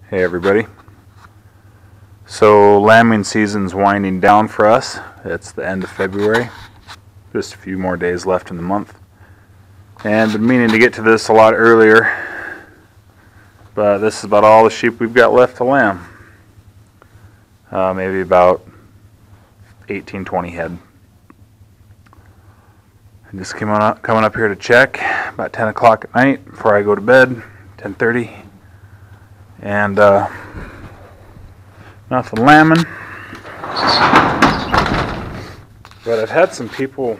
Hey everybody. So lambing season's winding down for us. It's the end of February. Just a few more days left in the month. And been meaning to get to this a lot earlier, but this is about all the sheep we've got left to lamb. Maybe about 18-20 head. I just coming up here to check about 10 o'clock at night before I go to bed, 10:30. And nothing lambing. But I've had some people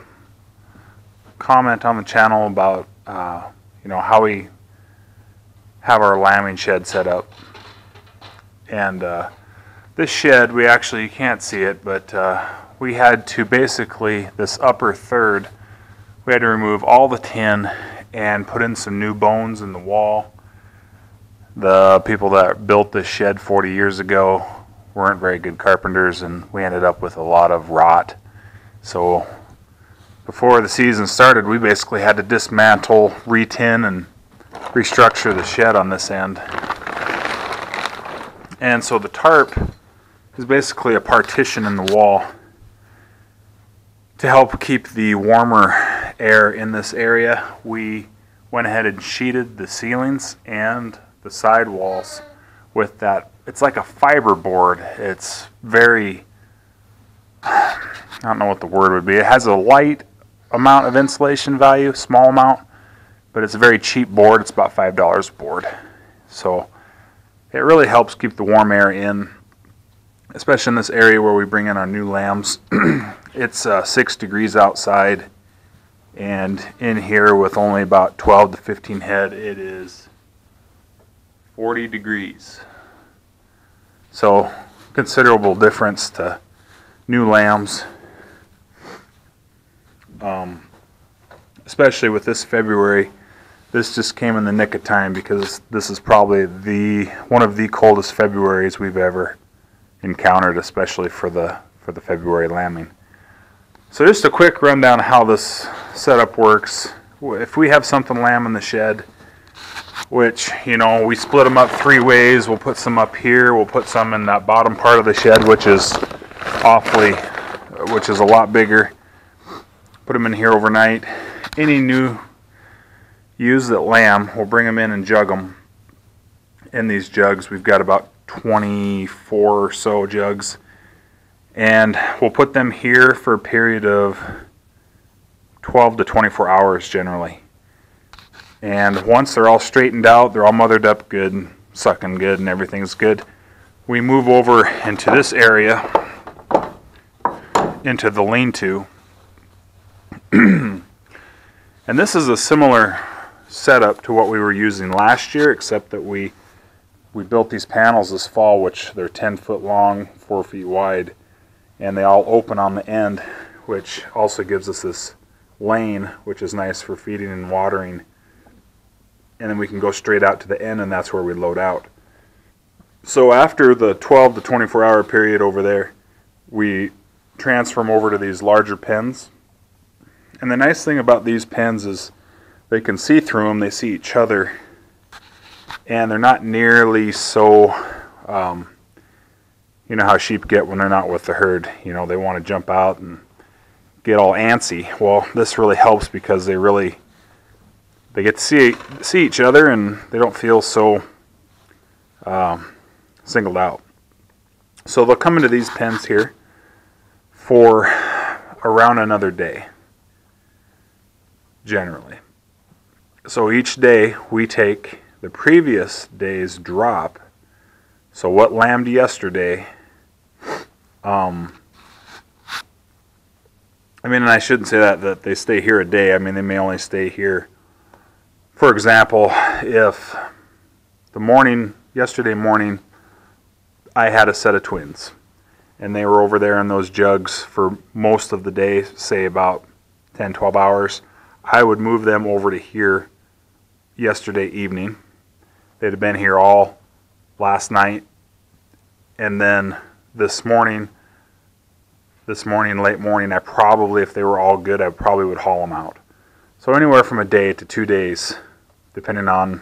comment on the channel about how we have our lambing shed set up. And this shed, we actually, you can't see it, but we had to basically, this upper third, we had to remove all the tin and put in some new bones in the wall. The people that built this shed 40 years ago weren't very good carpenters, and we ended up with a lot of rot. So before the season started, we basically had to dismantle, re-tin, and restructure the shed on this end. And so the tarp is basically a partition in the wall to help keep the warmer air in this area. We went ahead and sheeted the ceilings and the side walls with that. It's like a fiber board. It's very, I don't know what the word would be. It has a light amount of insulation value, small amount, but it's a very cheap board. It's about $5 a board. So it really helps keep the warm air in, especially in this area where we bring in our new lambs. It's 6 degrees outside, and in here with only about 12 to 15 head, it is 40 degrees. So considerable difference to new lambs, especially with this February. This just came in the nick of time because this is probably one of the coldest Februaries we've ever encountered, especially for the February lambing. So just a quick rundown of how this setup works. If we have something lamb in the shed, which, we split them up 3 ways. We'll put some up here. We'll put some in that bottom part of the shed, which is a lot bigger. Put them in here overnight. Any new ewes that lamb, we'll bring them in and jug them in these jugs. We've got about 24 or so jugs. And we'll put them here for a period of 12 to 24 hours generally. And once they're all straightened out, they're all mothered up good, sucking good, and everything's good, we move over into this area, into the lean-to. And this is a similar setup to what we were using last year, except that we built these panels this fall, which they're 10 foot long, 4 feet wide, and they all open on the end, which also gives us this lane, which is nice for feeding and watering. And then we can go straight out to the end, and that's where we load out. So after the 12 to 24 hour period over there, we transfer them over to these larger pens. And the nice thing about these pens is they can see through them, they see each other, and they're not nearly so, you know how sheep get when they're not with the herd. They want to jump out and get all antsy. Well, this really helps because they get to see each other, and they don't feel so singled out. So they'll come into these pens here for around another day, generally. So each day we take the previous day's drop. So what lambed yesterday, and I shouldn't say that they stay here a day. They may only stay here. For example, if yesterday morning, I had a set of twins, and they were over there in those jugs for most of the day, say about 10, 12 hours, I would move them over to here yesterday evening. They'd have been here all last night, and then this morning, late morning, if they were all good, I probably would haul them out. So anywhere from a day to 2 days, depending on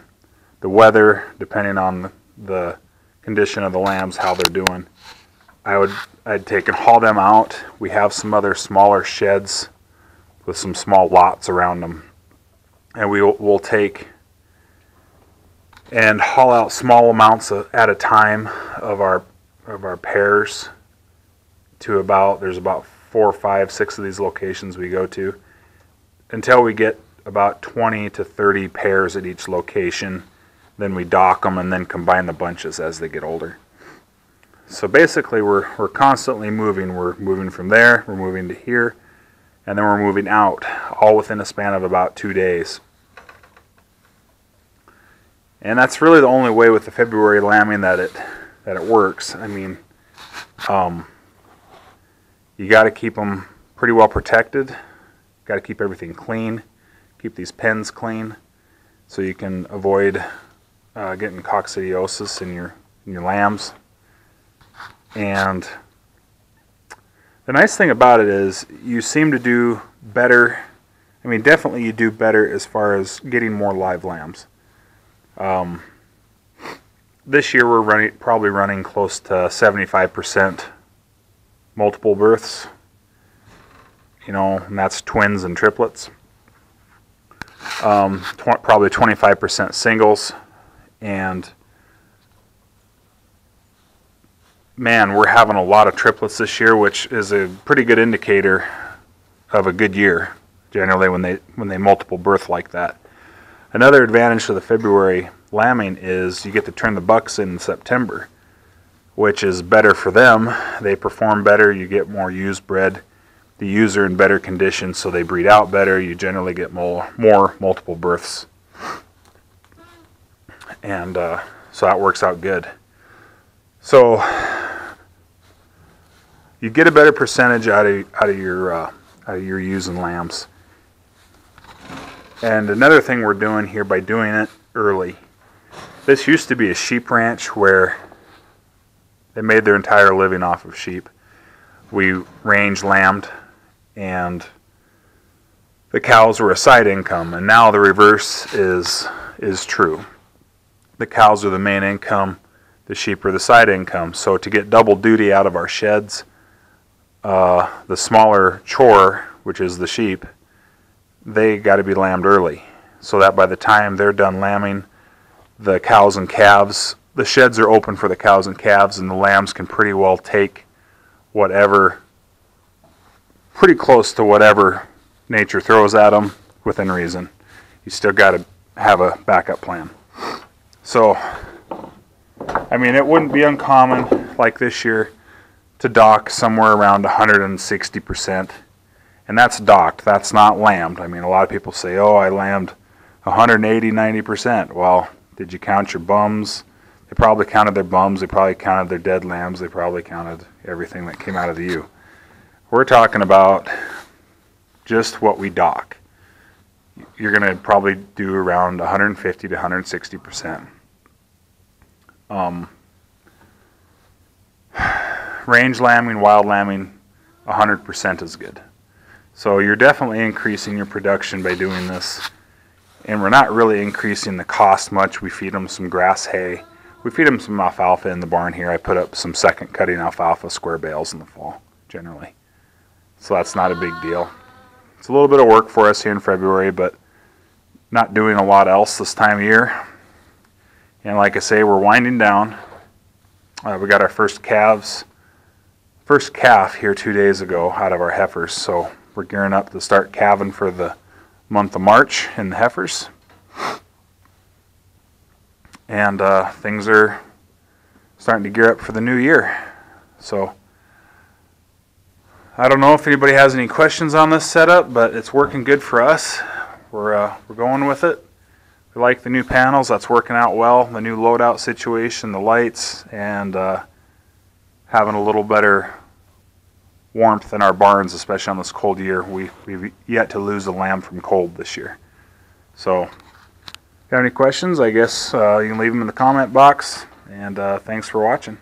the weather, depending on the condition of the lambs, how they're doing, I'd take and haul them out. We have some other smaller sheds with some small lots around them, and we'll take and haul out small amounts at a time of our pairs to there's about 4, 5, 6 of these locations we go to, until we get about 20 to 30 pairs at each location. Then we dock them and then combine the bunches as they get older. So basically we're constantly moving. We're moving from there, we're moving to here, and then we're moving out, all within a span of about 2 days. And that's really the only way with the February lambing that it works. I mean, you got to keep them pretty well protected. Got to keep everything clean. Keep these pens clean, so you can avoid getting coccidiosis in your lambs. And the nice thing about it is you seem to do better. I mean, definitely you do better as far as getting more live lambs. This year we're probably running close to 75% multiple births, and that's twins and triplets. Probably 25% singles, and man, we're having a lot of triplets this year, which is a pretty good indicator of a good year, generally when they multiple birth like that. Another advantage to the February lambing is you get to turn the bucks in September, which is better for them. They perform better, you get more ewes bred. The ewes are in better condition, so they breed out better. You generally get more multiple births. And so that works out good. So you get a better percentage out of your ewes and lambs. And another thing we're doing here by doing it early, this used to be a sheep ranch where they made their entire living off of sheep. We range lambed, and the cows were a side income, and now the reverse is true. The cows are the main income, the sheep are the side income. So to get double duty out of our sheds, the smaller chore, which is the sheep, they got to be lambed early, so that by the time they're done lambing the cows and calves, the sheds are open for the cows and calves, and the lambs can pretty well take pretty close to whatever nature throws at them within reason. You still got to have a backup plan. So, I mean, it wouldn't be uncommon, like this year, to dock somewhere around 160%. And that's docked, that's not lambed. I mean, a lot of people say, oh, I lambed 180, 90%. Well, did you count your bums? They probably counted their bums, they probably counted their dead lambs, they probably counted everything that came out of the ewe. We're talking about just what we dock. You're going to probably do around 150 to 160%. Range lambing, wild lambing, 100% is good. So you're definitely increasing your production by doing this. And we're not really increasing the cost much. We feed them some grass hay. We feed them some alfalfa in the barn here. I put up some second cutting alfalfa square bales in the fall, generally. So that's not a big deal. It's a little bit of work for us here in February, but not doing a lot else this time of year. And like I say, we're winding down. We got our first calf here 2 days ago out of our heifers. So we're gearing up to start calving for the month of March in the heifers. And things are starting to gear up for the new year. So I don't know if anybody has any questions on this setup, but it's working good for us. We're going with it. We like the new panels. That's working out well. The new loadout situation, the lights, and having a little better warmth in our barns, especially on this cold year. We've yet to lose a lamb from cold this year. So, if you have any questions, I guess you can leave them in the comment box. And thanks for watching.